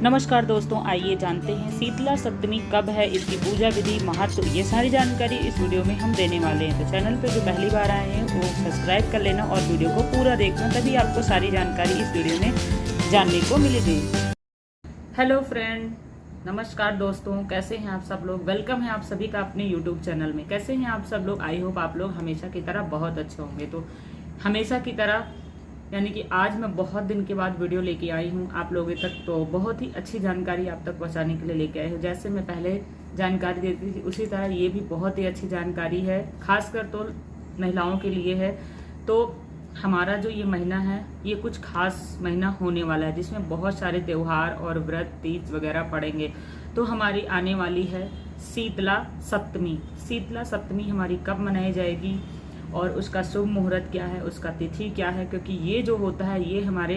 नमस्कार दोस्तों, आइए जानते हैं शीतला सप्तमी कब है, इसकी पूजा विधि, महत्व, ये सारी जानकारी इस वीडियो में हम देने वाले हैं। तो चैनल पे जो पहली बार आए हैं वो सब्सक्राइब कर लेना और वीडियो को पूरा देखना, तभी आपको सारी जानकारी इस वीडियो में जानने को मिलेगी। हेलो फ्रेंड, नमस्कार दोस्तों, कैसे हैं आप सब लोग। वेलकम है आप सभी का अपने यूट्यूब चैनल में। कैसे हैं आप सब लोग। आई होप आप लोग हमेशा की तरह बहुत अच्छे होंगे। तो हमेशा की तरह यानी कि आज मैं बहुत दिन के बाद वीडियो लेके आई हूँ आप लोगों तक। तो बहुत ही अच्छी जानकारी आप तक पहुँचाने के लिए लेके आई हूँ। जैसे मैं पहले जानकारी देती थी उसी तरह ये भी बहुत ही अच्छी जानकारी है, खासकर तो महिलाओं के लिए है। तो हमारा जो ये महीना है ये कुछ खास महीना होने वाला है, जिसमें बहुत सारे त्यौहार और व्रत तीज वगैरह पड़ेंगे। तो हमारी आने वाली है शीतला सप्तमी। शीतला सप्तमी हमारी कब मनाई जाएगी और उसका शुभ मुहूर्त क्या है, उसका तिथि क्या है, क्योंकि ये जो होता है ये हमारे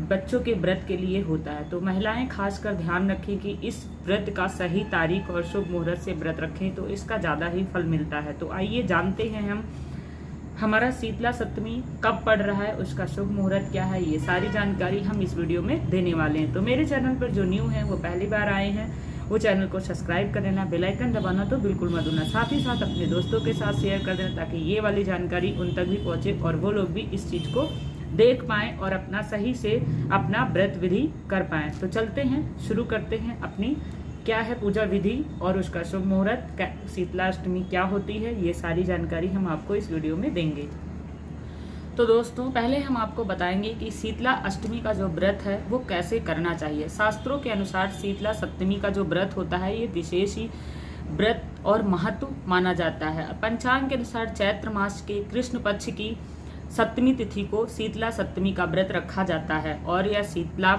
बच्चों के व्रत के लिए होता है। तो महिलाएं खासकर ध्यान रखें कि इस व्रत का सही तारीख और शुभ मुहूर्त से व्रत रखें तो इसका ज़्यादा ही फल मिलता है। तो आइए जानते हैं हम हमारा शीतला सप्तमी कब पड़ रहा है, उसका शुभ मुहूर्त क्या है, ये सारी जानकारी हम इस वीडियो में देने वाले हैं। तो मेरे चैनल पर जो न्यू है वो पहली बार आए हैं वो चैनल को सब्सक्राइब कर लेना, बेल आइकन दबाना तो बिल्कुल मत भूलना। साथ ही साथ अपने दोस्तों के साथ शेयर कर देना ताकि ये वाली जानकारी उन तक भी पहुंचे और वो लोग भी इस चीज़ को देख पाएं और अपना सही से अपना व्रत विधि कर पाएं। तो चलते हैं, शुरू करते हैं अपनी क्या है पूजा विधि और उसका शुभ मुहूर्त, शीतला अष्टमी क्या होती है, ये सारी जानकारी हम आपको इस वीडियो में देंगे। तो दोस्तों पहले हम आपको बताएंगे कि शीतला अष्टमी का जो व्रत है वो कैसे करना चाहिए। शास्त्रों के अनुसार शीतला सप्तमी का जो व्रत होता है ये विशेष ही व्रत और महत्व माना जाता है। पंचांग के अनुसार चैत्र मास के कृष्ण पक्ष की सप्तमी तिथि को शीतला सप्तमी का व्रत रखा जाता है और यह शीतला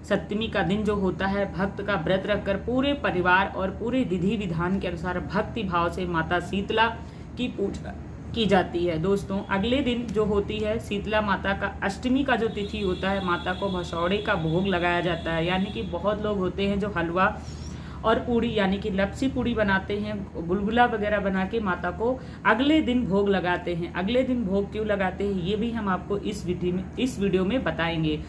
सप्तमी का दिन जो होता है भक्त का व्रत रखकर पूरे परिवार और पूरे विधि विधान के अनुसार भक्ति भाव से माता शीतला की पूजा की जाती है। दोस्तों अगले दिन जो होती है शीतला माता का अष्टमी का जो तिथि होता है, माता को भसौड़े का भोग लगाया जाता है। यानी कि बहुत लोग होते हैं जो हलवा और पूड़ी यानी कि लपसी पूड़ी बनाते हैं, गुलगुला वगैरह बना के माता को अगले दिन भोग लगाते हैं। अगले दिन भोग क्यों लगाते हैं ये भी हम आपको इस वीडियो में बताएंगे।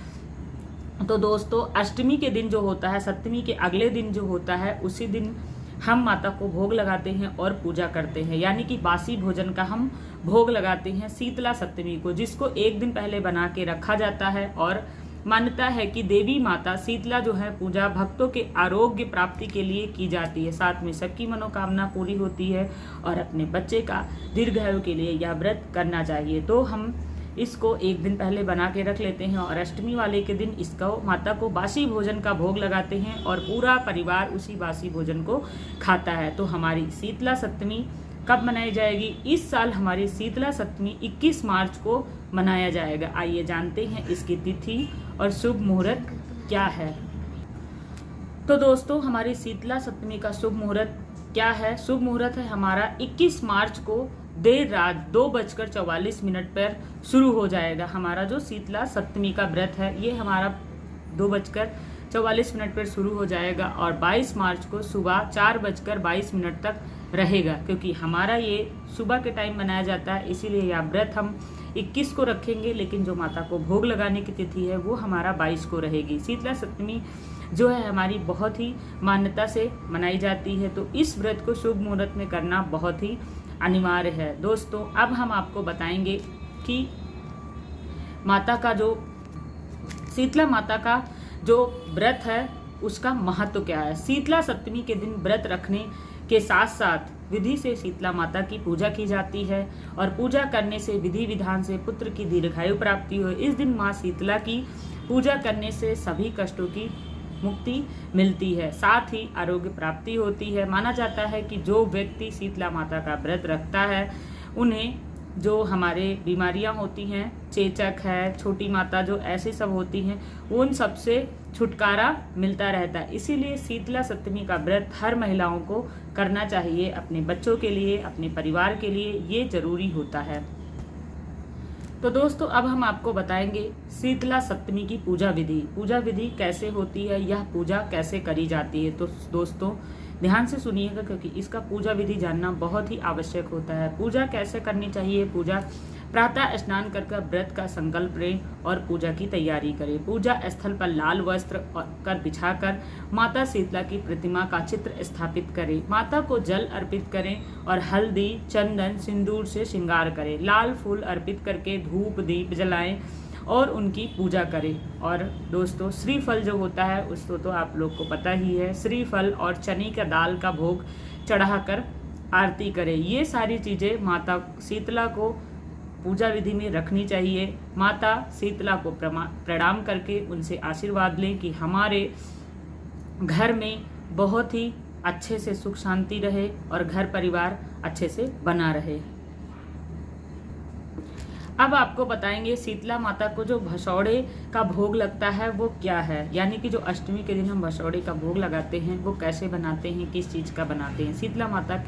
तो दोस्तों अष्टमी के दिन जो होता है, सप्तमी के अगले दिन जो होता है, उसी दिन हम माता को भोग लगाते हैं और पूजा करते हैं। यानी कि बासी भोजन का हम भोग लगाते हैं शीतला सप्तमी को, जिसको एक दिन पहले बना के रखा जाता है। और मान्यता है कि देवी माता शीतला जो है पूजा भक्तों के आरोग्य प्राप्ति के लिए की जाती है, साथ में सबकी मनोकामना पूरी होती है और अपने बच्चे का दीर्घायु के लिए यह व्रत करना चाहिए। तो हम इसको एक दिन पहले बना के रख लेते हैं और अष्टमी वाले के दिन इसको माता को बासी भोजन का भोग लगाते हैं और पूरा परिवार उसी बासी भोजन को खाता है। तो हमारी शीतला सप्तमी कब मनाई जाएगी। इस साल हमारी शीतला सप्तमी 21 मार्च को मनाया जाएगा। आइए जानते हैं इसकी तिथि और शुभ मुहूर्त क्या है। तो दोस्तों हमारी शीतला सप्तमी का शुभ मुहूर्त क्या है। शुभ मुहूर्त है हमारा 21 मार्च को देर रात 2:44 पर शुरू हो जाएगा। हमारा जो शीतला सप्तमी का व्रत है ये हमारा 2:44 पर शुरू हो जाएगा और 22 मार्च को सुबह 4:22 तक रहेगा। क्योंकि हमारा ये सुबह के टाइम मनाया जाता है, इसीलिए यह व्रत हम 21 को रखेंगे, लेकिन जो माता को भोग लगाने की तिथि है वो हमारा 22 को रहेगी। शीतला सप्तमी जो है हमारी बहुत ही मान्यता से मनाई जाती है। तो इस व्रत को शुभ मुहूर्त में करना बहुत ही अनिवार्य है। दोस्तों अब हम आपको बताएंगे कि माता का जो शीतला माता का जो व्रत है उसका महत्व क्या है। शीतला सप्तमी के दिन व्रत रखने के साथ साथ विधि से शीतला माता की पूजा की जाती है और पूजा करने से विधि विधान से पुत्र की दीर्घायु प्राप्ति हो। इस दिन माँ शीतला की पूजा करने से सभी कष्टों की मुक्ति मिलती है, साथ ही आरोग्य प्राप्ति होती है। माना जाता है कि जो व्यक्ति शीतला माता का व्रत रखता है उन्हें जो हमारे बीमारियां होती हैं, चेचक है, छोटी माता जो ऐसे सब होती हैं, उन सब से छुटकारा मिलता रहता है। इसीलिए शीतला सप्तमी का व्रत हर महिलाओं को करना चाहिए। अपने बच्चों के लिए, अपने परिवार के लिए ये जरूरी होता है। तो दोस्तों अब हम आपको बताएंगे शीतला सप्तमी की पूजा विधि। पूजा विधि कैसे होती है, यह पूजा कैसे करी जाती है। तो दोस्तों ध्यान से सुनिएगा क्योंकि इसका पूजा विधि जानना बहुत ही आवश्यक होता है। पूजा कैसे करनी चाहिए, पूजा प्रातः स्नान कर व्रत का संकल्प लें और पूजा की तैयारी करें। पूजा स्थल पर लाल वस्त्र कर बिछाकर माता शीतला की प्रतिमा का चित्र स्थापित करें। माता को जल अर्पित करें और हल्दी, चंदन, सिंदूर से श्रृंगार करें। लाल फूल अर्पित करके धूप दीप जलाएं और उनकी पूजा करें। और दोस्तों, श्रीफल जो होता है उसको तो आप लोग को पता ही है, श्रीफल और चने का दाल का भोग चढ़ाकर आरती करें। ये सारी चीज़ें माता शीतला को पूजा विधि में रखनी चाहिए। माता शीतला को प्रणाम करके उनसे आशीर्वाद लें कि हमारे घर में बहुत ही अच्छे से सुख शांति रहे और घर परिवार अच्छे से बना रहे। अब आपको बताएंगे शीतला माता को जो भसौड़े का भोग लगता है वो क्या है, यानी कि जो अष्टमी के दिन हम भसौड़े का भोग लगाते हैं वो कैसे बनाते हैं, किस चीज़ का बनाते हैं। शीतला माता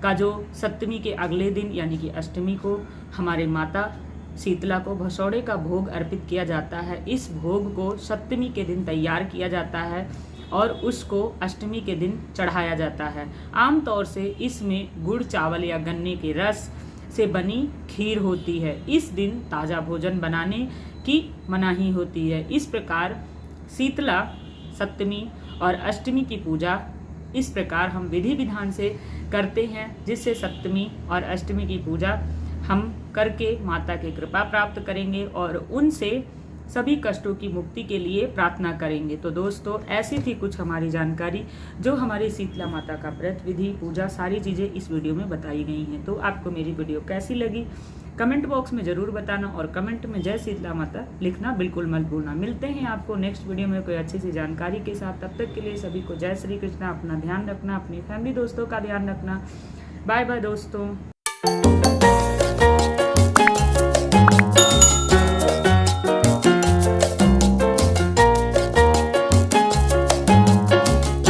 का जो सप्तमी के अगले दिन यानी कि अष्टमी को हमारे माता शीतला को भसौड़े का भोग अर्पित किया जाता है। इस भोग को सप्तमी के दिन तैयार किया जाता है और उसको अष्टमी के दिन चढ़ाया जाता है। आमतौर से इसमें गुड़, चावल या गन्ने के रस से बनी खीर होती है। इस दिन ताज़ा भोजन बनाने की मनाही होती है। इस प्रकार शीतला सप्तमी और अष्टमी की पूजा इस प्रकार हम विधि विधान से करते हैं, जिससे सप्तमी और अष्टमी की पूजा हम करके माता की कृपा प्राप्त करेंगे और उनसे सभी कष्टों की मुक्ति के लिए प्रार्थना करेंगे। तो दोस्तों, ऐसी थी कुछ हमारी जानकारी जो हमारी शीतला माता का व्रत, विधि, पूजा सारी चीज़ें इस वीडियो में बताई गई हैं। तो आपको मेरी वीडियो कैसी लगी कमेंट बॉक्स में ज़रूर बताना और कमेंट में जय शीतला माता लिखना बिल्कुल मत भूलना। मिलते हैं आपको नेक्स्ट वीडियो में कोई अच्छी सी जानकारी के साथ। तब तक के लिए सभी को जय श्री कृष्ण। अपना ध्यान रखना, अपनी फैमिली दोस्तों का ध्यान रखना। बाय बाय दोस्तों।